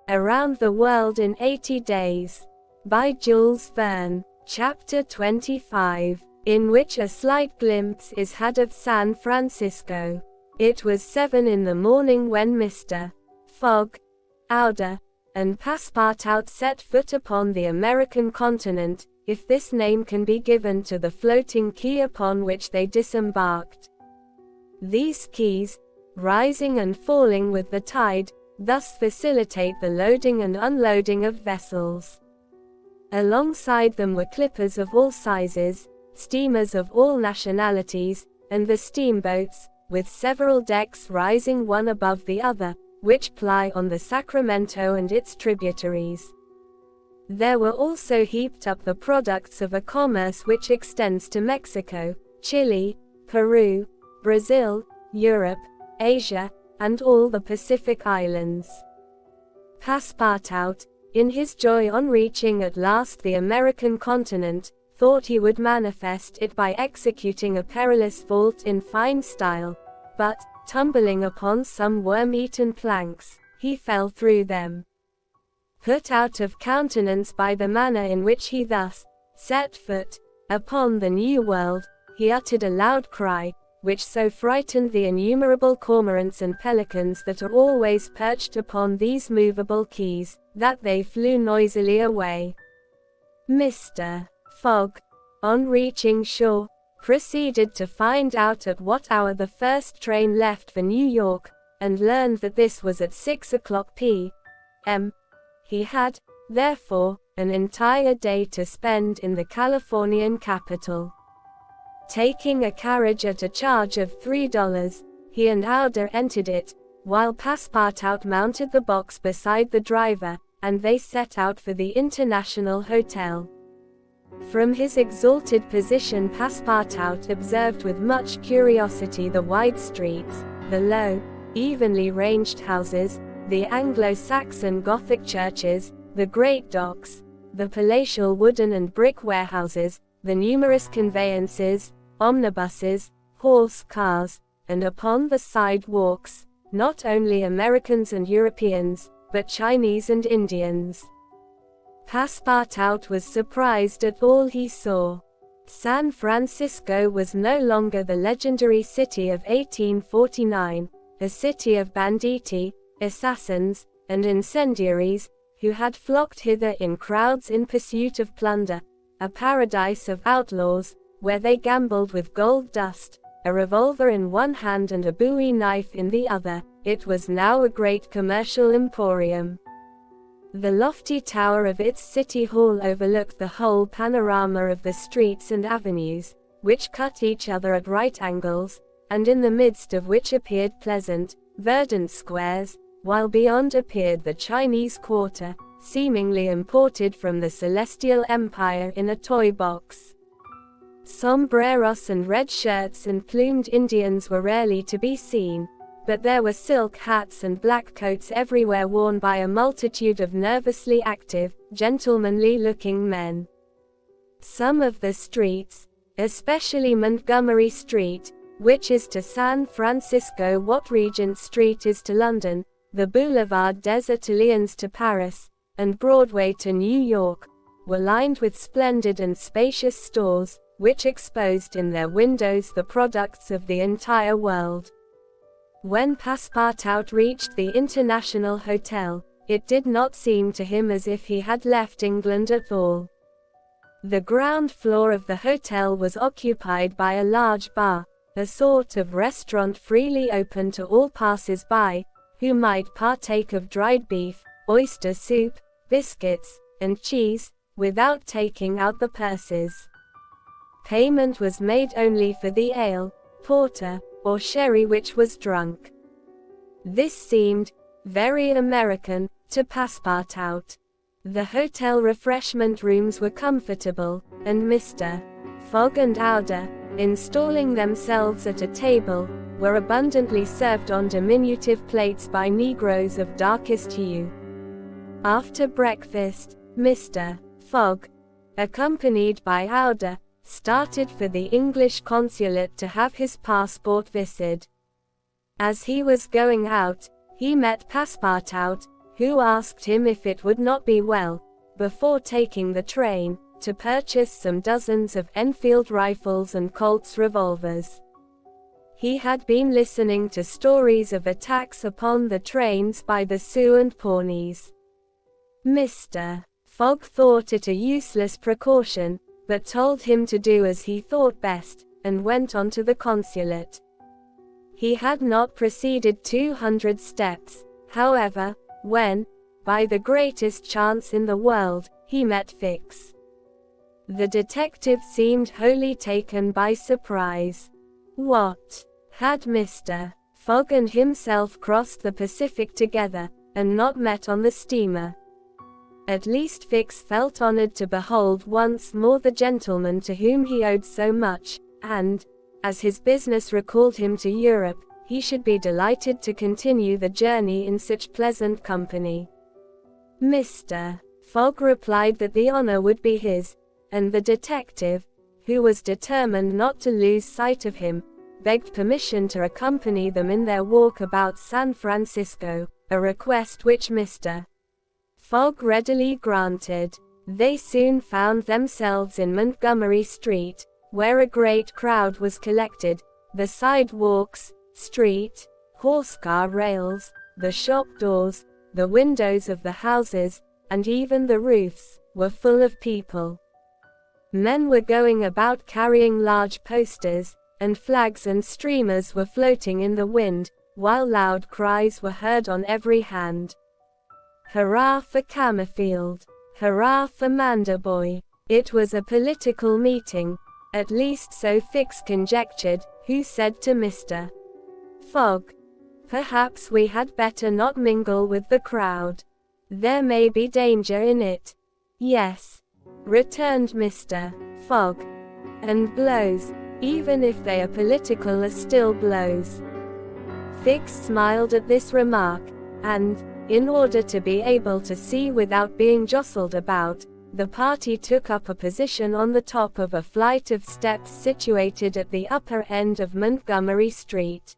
Around the World in 80 Days, by Jules Verne, Chapter 25, in which a slight glimpse is had of San Francisco. It was 7 in the morning when Mr. Fogg, Oude, and Passepartout set foot upon the American continent, if this name can be given to the floating quay upon which they disembarked. These quays, rising and falling with the tide, thus facilitate the loading and unloading of vessels. Alongside them were clippers of all sizes, steamers of all nationalities, and the steamboats, with several decks rising one above the other, which ply on the Sacramento and its tributaries. There were also heaped up the products of a commerce which extends to Mexico, Chile, Peru, Brazil, Europe, Asia, and all the Pacific Islands. Passepartout, in his joy on reaching at last the American continent, thought he would manifest it by executing a perilous vault in fine style, but, tumbling upon some worm-eaten planks, he fell through them. Put out of countenance by the manner in which he thus set foot upon the New World, he uttered a loud cry, which so frightened the innumerable cormorants and pelicans that are always perched upon these movable quays, that they flew noisily away. Mr. Fogg, on reaching shore, proceeded to find out at what hour the first train left for New York, and learned that this was at 6 o'clock p.m. He had, therefore, an entire day to spend in the Californian capital. Taking a carriage at a charge of $3, he and Oude entered it, while Passepartout mounted the box beside the driver, and they set out for the International Hotel. From his exalted position Passepartout observed with much curiosity the wide streets, the low, evenly ranged houses, the Anglo-Saxon Gothic churches, the great docks, the palatial wooden and brick warehouses, the numerous conveyances, omnibuses, horse cars, and upon the sidewalks, not only Americans and Europeans, but Chinese and Indians. Passepartout was surprised at all he saw. San Francisco was no longer the legendary city of 1849, a city of banditti, assassins, and incendiaries, who had flocked hither in crowds in pursuit of plunder, a paradise of outlaws, where they gambled with gold dust, a revolver in one hand and a bowie knife in the other. It was now a great commercial emporium. The lofty tower of its city hall overlooked the whole panorama of the streets and avenues, which cut each other at right angles, and in the midst of which appeared pleasant, verdant squares, while beyond appeared the Chinese Quarter, seemingly imported from the Celestial Empire in a toy box. Sombreros and red shirts and plumed Indians were rarely to be seen, but there were silk hats and black coats everywhere worn by a multitude of nervously active, gentlemanly-looking men. Some of the streets, especially Montgomery Street, which is to San Francisco what Regent Street is to London, the Boulevard des Italiens to Paris, and Broadway to New York, were lined with splendid and spacious stores, which exposed in their windows the products of the entire world. When Passepartout reached the International Hotel, it did not seem to him as if he had left England at all. The ground floor of the hotel was occupied by a large bar, a sort of restaurant freely open to all passers-by, who might partake of dried beef, oyster soup, biscuits, and cheese, without taking out the purses. Payment was made only for the ale, porter, or sherry which was drunk. This seemed very American to Passepartout. The hotel refreshment rooms were comfortable, and Mr. Fogg and Oude, installing themselves at a table, were abundantly served on diminutive plates by Negroes of darkest hue. After breakfast, Mr. Fogg, accompanied by Oude, started for the English consulate to have his passport visid. As he was going out, he met Passepartout, who asked him if it would not be well, before taking the train, to purchase some dozens of Enfield rifles and Colt's revolvers. He had been listening to stories of attacks upon the trains by the Sioux and Pawnees. Mr. Fogg thought it a useless precaution, but told him to do as he thought best, and went on to the consulate. He had not proceeded 200 steps, however, when, by the greatest chance in the world, he met Fix. The detective seemed wholly taken by surprise. What? Had Mr. Fogg and himself crossed the Pacific together, and not met on the steamer? At least Fix felt honored to behold once more the gentleman to whom he owed so much, and, as his business recalled him to Europe, he should be delighted to continue the journey in such pleasant company. Mr. Fogg replied that the honor would be his, and the detective, who was determined not to lose sight of him, begged permission to accompany them in their walk about San Francisco, a request which Mr. Fogg readily granted. They soon found themselves in Montgomery Street, where a great crowd was collected. The sidewalks, street, horse-car rails, the shop doors, the windows of the houses, and even the roofs, were full of people. Men were going about carrying large posters, and flags and streamers were floating in the wind, while loud cries were heard on every hand. Hurrah for Camerfield! Hurrah for Manderboy! It was a political meeting, at least so Fix conjectured, who said to Mr. Fogg, "Perhaps we had better not mingle with the crowd. There may be danger in it." "Yes," returned Mr. Fogg. "And blows, even if they are political, are still blows." Fix smiled at this remark, and, in order to be able to see without being jostled about, the party took up a position on the top of a flight of steps situated at the upper end of Montgomery Street.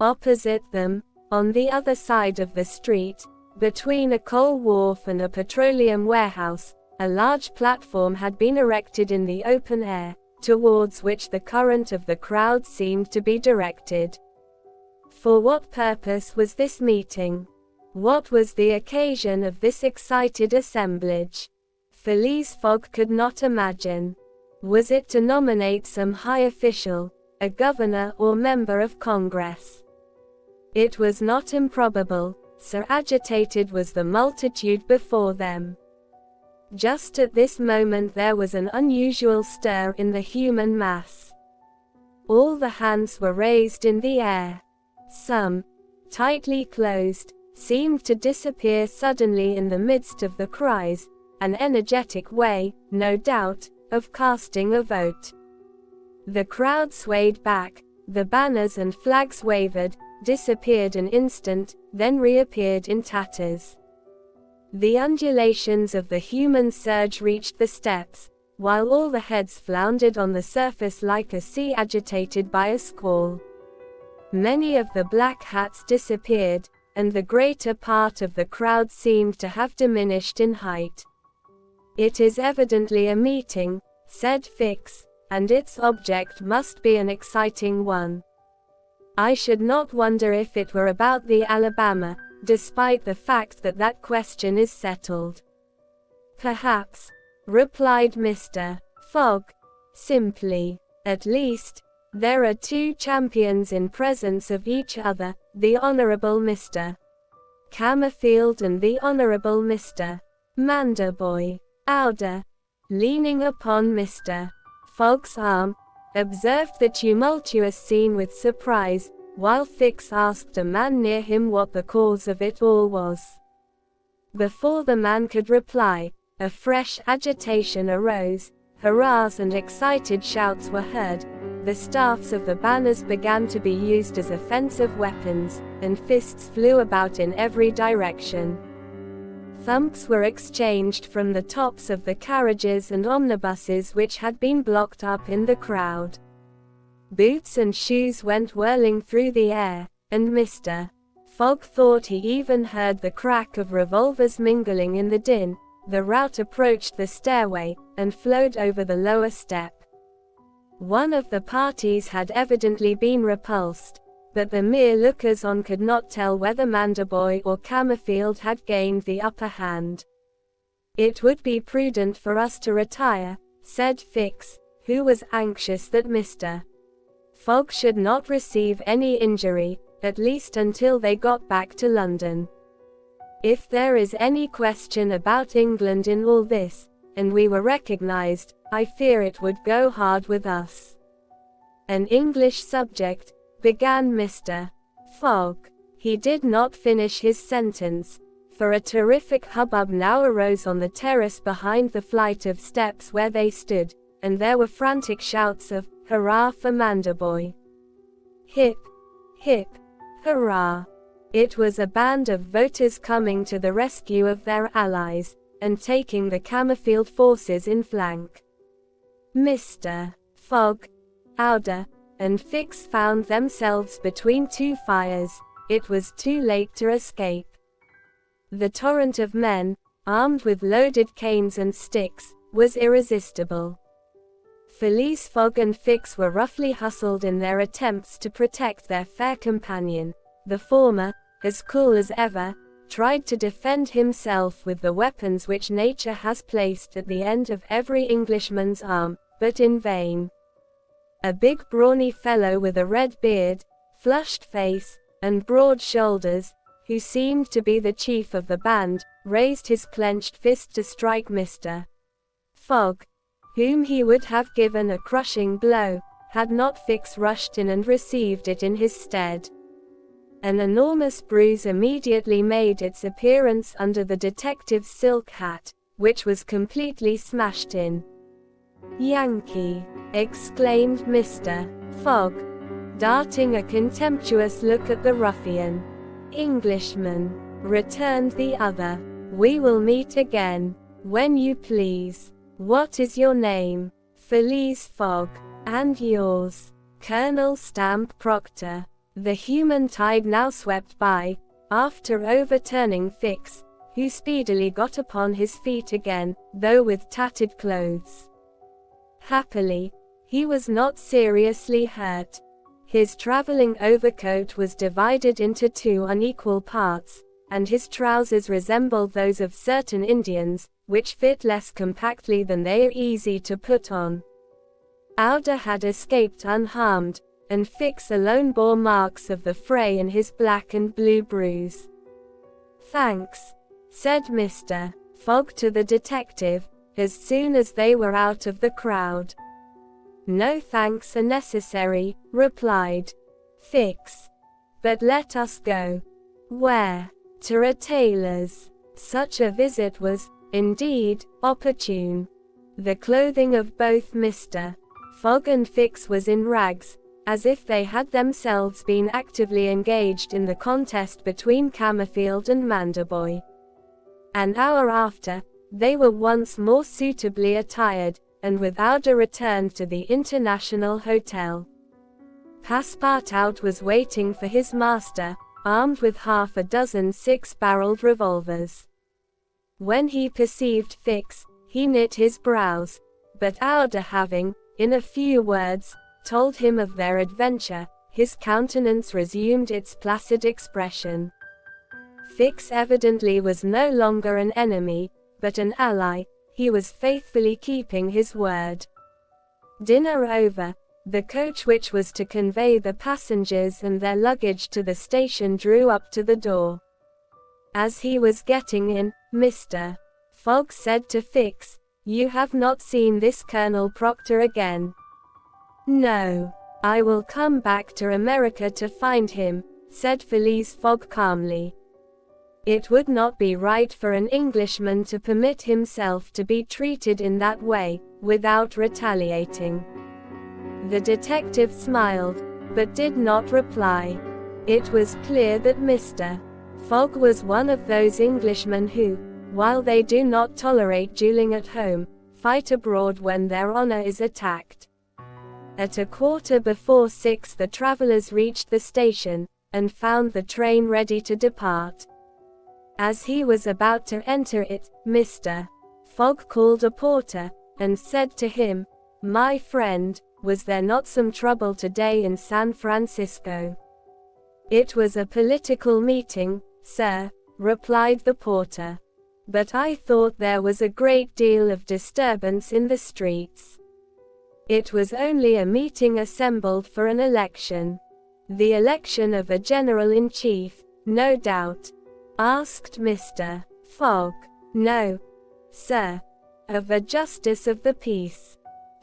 Opposite them, on the other side of the street, between a coal wharf and a petroleum warehouse, a large platform had been erected in the open air, towards which the current of the crowd seemed to be directed. For what purpose was this meeting? What was the occasion of this excited assemblage? Phileas Fogg could not imagine. Was it to nominate some high official, a governor or member of Congress? It was not improbable, so agitated was the multitude before them. Just at this moment there was an unusual stir in the human mass. All the hands were raised in the air. Some, tightly closed, seemed to disappear suddenly in the midst of the cries, an energetic way, no doubt, of casting a vote. The crowd swayed back, the banners and flags wavered, disappeared an instant, then reappeared in tatters. The undulations of the human surge reached the steps, while all the heads floundered on the surface like a sea agitated by a squall. Many of the black hats disappeared, and the greater part of the crowd seemed to have diminished in height. "It is evidently a meeting," said Fix, "and its object must be an exciting one. I should not wonder if it were about the Alabama, despite the fact that that question is settled." "Perhaps," replied Mr. Fogg, simply. "At least, there are two champions in presence of each other, the Honorable Mr. Camerfield and the Honorable Mr. Manderboy." Ouder, leaning upon Mr. Fogg's arm, observed the tumultuous scene with surprise, while Fix asked a man near him what the cause of it all was. Before the man could reply, a fresh agitation arose, hurrahs and excited shouts were heard, the staffs of the banners began to be used as offensive weapons, and fists flew about in every direction. Thumps were exchanged from the tops of the carriages and omnibuses which had been blocked up in the crowd. Boots and shoes went whirling through the air, and Mr. Fogg thought he even heard the crack of revolvers mingling in the din. The rout approached the stairway, and flowed over the lower step. One of the parties had evidently been repulsed, but the mere lookers-on could not tell whether Manderboy or Cammerfield had gained the upper hand. "It would be prudent for us to retire," said Fix, who was anxious that Mr. Fogg should not receive any injury, at least until they got back to London. "If there is any question about England in all this, and we were recognized, I fear it would go hard with us." "An English subject," began Mr. Fogg. He did not finish his sentence, for a terrific hubbub now arose on the terrace behind the flight of steps where they stood, and there were frantic shouts of "Hurrah for Manderboy! Hip! Hip! Hurrah!" It was a band of voters coming to the rescue of their allies, and taking the Cammerfield forces in flank. Mr. Fogg, Aouda, and Fix found themselves between two fires. It was too late to escape. The torrent of men, armed with loaded canes and sticks, was irresistible. Phileas Fogg and Fix were roughly hustled in their attempts to protect their fair companion. The former, as cool as ever, tried to defend himself with the weapons which nature has placed at the end of every Englishman's arm, but in vain. A big brawny fellow with a red beard, flushed face, and broad shoulders, who seemed to be the chief of the band, raised his clenched fist to strike Mr. Fogg, whom he would have given a crushing blow, had not Fix rushed in and received it in his stead. An enormous bruise immediately made its appearance under the detective's silk hat, which was completely smashed in. "Yankee!" exclaimed Mr. Fogg, darting a contemptuous look at the ruffian. "Englishman," returned the other. "We will meet again, when you please. What is your name?" "Phileas Fogg." "And yours?" "Colonel Stamp Proctor." The human tide now swept by, after overturning Fix, who speedily got upon his feet again, though with tattered clothes. Happily, he was not seriously hurt. His traveling overcoat was divided into two unequal parts, and his trousers resembled those of certain Indians, which fit less compactly than they are easy to put on. Aouda had escaped unharmed, and Fix alone bore marks of the fray in his black and blue bruise. "Thanks," said Mr. Fogg to the detective, as soon as they were out of the crowd. "No thanks are necessary," replied Fix. "But let us go." "Where?" "To a tailor's." Such a visit was, indeed, opportune. The clothing of both Mr. Fogg and Fix was in rags, as if they had themselves been actively engaged in the contest between Cammerfield and Manderboy. An hour after, they were once more suitably attired, and with Aouda returned to the International Hotel. Passepartout was waiting for his master, armed with half a dozen six-barreled revolvers. When he perceived Fix, he knit his brows, but Aouda having, in a few words, told him of their adventure, his countenance resumed its placid expression. Fix evidently was no longer an enemy, but an ally. He was faithfully keeping his word. Dinner over, the coach which was to convey the passengers and their luggage to the station drew up to the door. As he was getting in, Mr. Fogg said to Fix, "You have not seen this Colonel Proctor again?" "No. I will come back to America to find him," said Phileas Fogg calmly. It would not be right for an Englishman to permit himself to be treated in that way, without retaliating. The detective smiled, but did not reply. It was clear that Mr. Fogg was one of those Englishmen who, while they do not tolerate duelling at home, fight abroad when their honor is attacked. At 6:15 the travelers reached the station, and found the train ready to depart. As he was about to enter it, Mr. Fogg called a porter, and said to him, "My friend, was there not some trouble today in San Francisco?" "It was a political meeting, sir," replied the porter. "But I thought there was a great deal of disturbance in the streets." "It was only a meeting assembled for an election." "The election of a general-in-chief, no doubt?" asked Mr. Fogg. "No, sir. Of a justice of the peace."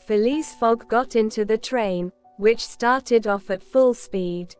Phileas Fogg got into the train, which started off at full speed.